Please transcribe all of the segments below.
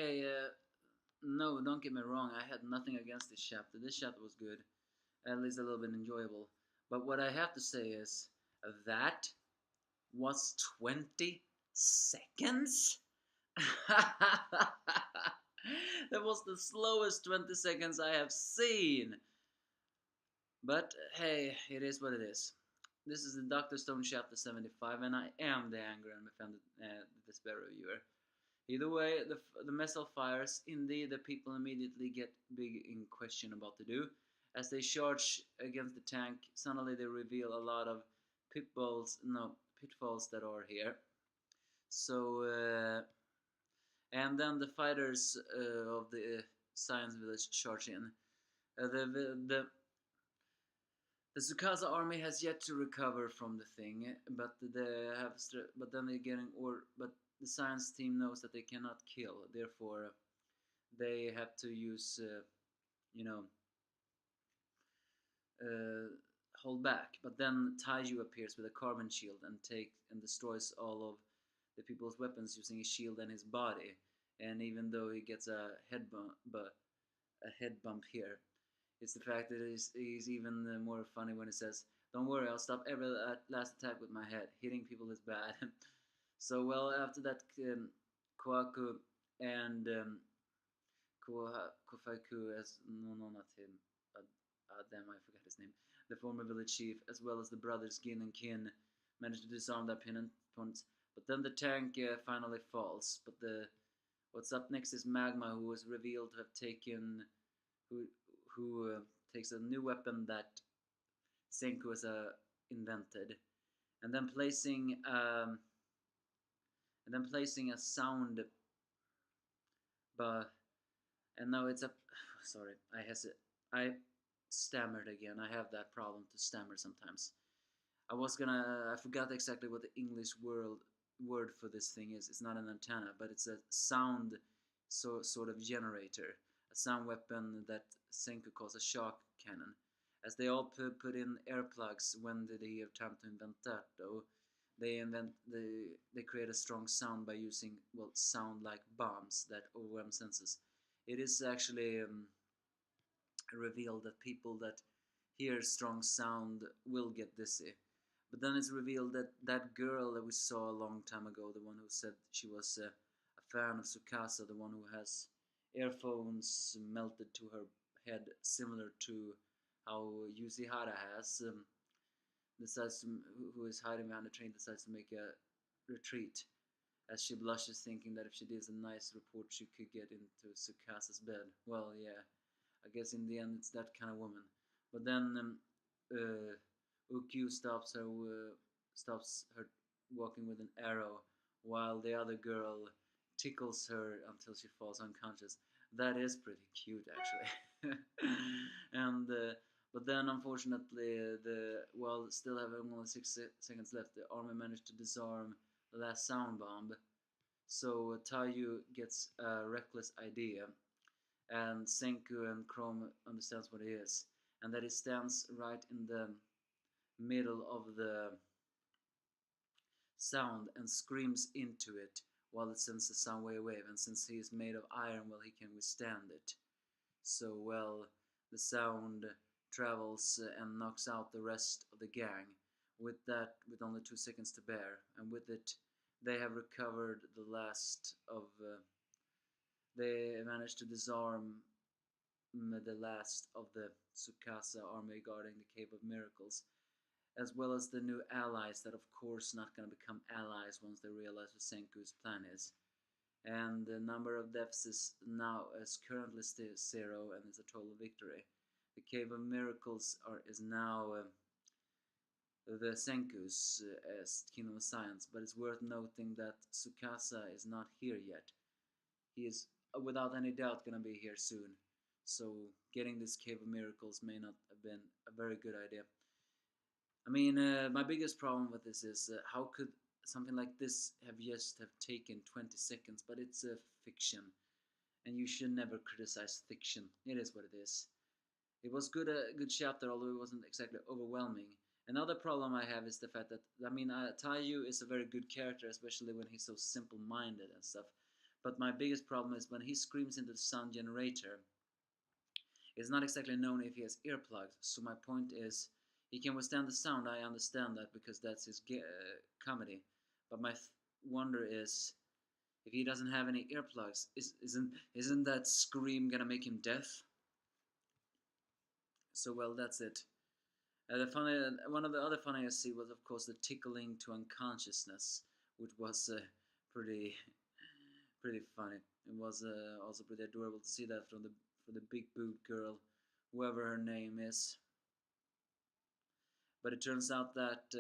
Okay, no, don't get me wrong. I had nothing against this chapter. This chapter was good, at least a little bit enjoyable. But what I have to say is that was 20 seconds. That was the slowest 20 seconds I have seen. But hey, it is what it is. This is the Dr. Stone chapter 75, and I am the angry and offended despair reviewer. Either way, the missile fires. Indeed, the people immediately get big in question about to do. As they charge against the tank, suddenly they reveal a lot of pitfalls that are here. So, and then the fighters of the science village charge in. The Tsukasa army has yet to recover from the thing, but then they're getting but the science team knows that they cannot kill, therefore they have to use you know hold back. But then Taiju appears with a carbon shield and destroys all of the people's weapons using his shield and his body. And even though he gets a head bump here, it's the fact that he's even more funny when he says, "Don't worry, I'll stop every last attack with my head. Hitting people is bad." So well, after that, Kohaku and Kofaiku, as no, not him. Damn, I forgot his name. The former village chief, as well as the brothers Gin and Kin, managed to disarm their opponents. But then the tank finally falls. But what's up next is Magma, who was revealed to have taken who takes a new weapon that Senku has invented, and then placing a sound. And now it's a sorry, I stammered again. I have that problem to stammer sometimes. I forgot exactly what the English word for this thing is. It's not an antenna, but it's a sound sort of generator, a sound weapon that Senku calls a shock cannon. As they all put in earplugs, when did he have time to invent that though? They create a strong sound by using sound like bombs that overwhelm senses. It is actually revealed that people that hear strong sound will get dizzy. But then it's revealed that that girl that we saw a long time ago, the one who said she was a fan of Tsukasa, the one who has earphones melted to her head, similar to how Yuzihara has, who is hiding behind the train, decides to make a retreat, as she blushes, thinking that if she does a nice report, she could get into Tsukasa's bed. Well, yeah, I guess in the end it's that kind of woman. But then Ukyu stops her walking with an arrow, while the other girl tickles her until she falls unconscious. That is pretty cute, actually. And but then, unfortunately, still having only 6 seconds left, the army managed to disarm the last sound bomb. So Taiyu gets a reckless idea, and Senku and Chrome understands what it is, and that he stands right in the middle of the sound and screams into it while it sends a sound wave, and since he is made of iron, he can withstand it. So the sound travels and knocks out the rest of the gang. With only 2 seconds to bear, and with it, they have recovered the last of. They managed to disarm the last of the Tsukasa army guarding the Cave of Miracles, as well as the new allies that, of course, not going to become allies once they realize what Senku's plan is. And the number of deaths is currently still 0, and it's a total victory. The Cave of Miracles is now the Senku's Kingdom of Science, but it's worth noting that Tsukasa is not here yet. He is without any doubt going to be here soon. So getting this Cave of Miracles may not have been a very good idea. I mean, my biggest problem with this is how could something like this have taken 20 seconds? But it's a fiction, and you should never criticize fiction. It is what it is. It was a good chapter, although it wasn't exactly overwhelming. Another problem I have is the fact that Taiyu is a very good character, especially when he's so simple-minded and stuff. But my biggest problem is when he screams into the sound generator, it's not exactly known if he has earplugs. So my point is, he can withstand the sound. I understand that because that's his comedy. But my wonder is, if he doesn't have any earplugs, isn't that scream gonna make him deaf? So well, that's it. One of the other funny I see was of course the tickling to unconsciousness, which was pretty pretty funny. It was also pretty adorable to see that from the big boot girl, whoever her name is. But it turns out that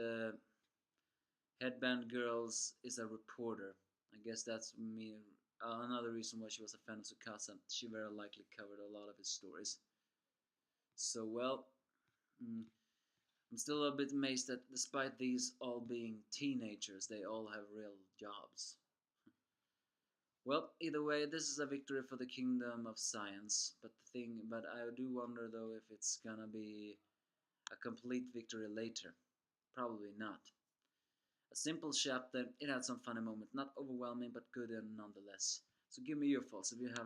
Headband Girls is a reporter. I guess that's me. Another reason why she was a fan of Tsukasa. She very likely covered a lot of his stories. So well, mm, I'm still a bit amazed that despite these all being teenagers, they all have real jobs. Well, either way, this is a victory for the kingdom of science. But I do wonder though if it's gonna be a complete victory later. Probably not. A simple chapter, it had some funny moments, not overwhelming but good and nonetheless. So give me your thoughts if you have